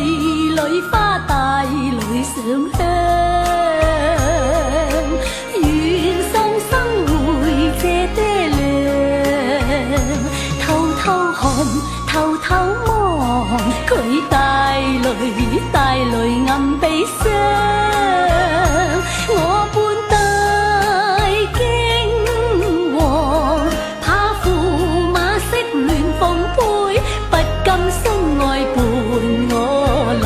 里花帶裏上香，願送生回謝爹娘。偷偷看，偷偷望，佢帶淚暗悲傷。我半大驚惶，怕駙馬色亂鳳配，不甘相愛伴我臨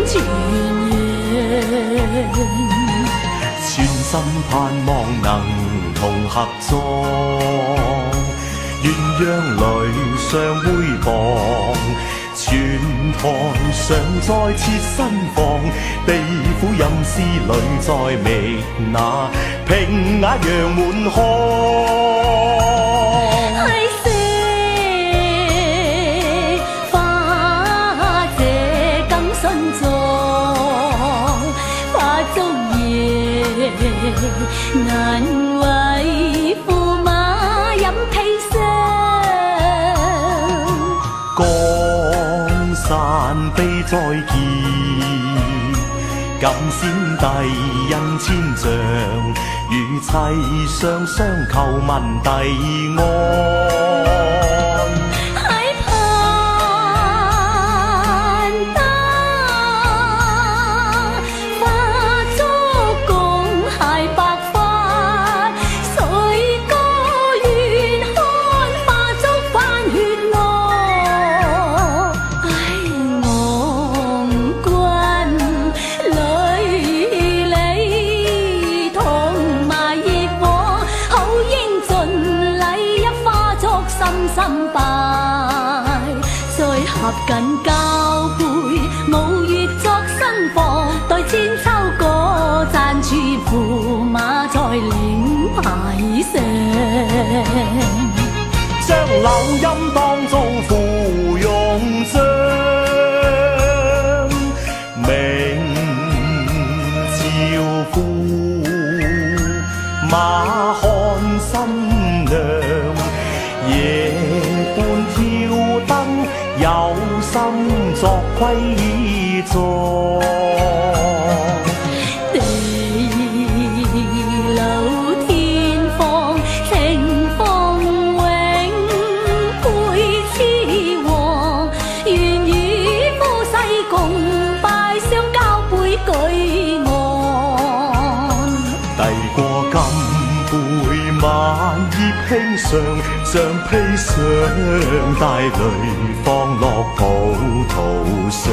泉陽。全心盼望能同合作，鴛鴦裏相會傍，全堂上再設新房，地府陰司裏再覓那平雅楊門巷。花姐咁信狀，花燭夜難為駙馬飲砒霜。江山悲再見，感先帝恩千丈，與妻雙雙求問帝安。合緊交配，舞月作新房，待千秋果讚處，駙馬在領牌上。將柳陰當做芙蓉帳，明朝駙馬看新娘，夜半挑燈有心作窺狀。地老天荒，情鳳永配雌黃，願與夫婿共拜相交杯舉案。遞過金杯晚葉輕上，像披上帶淚放落葡萄上。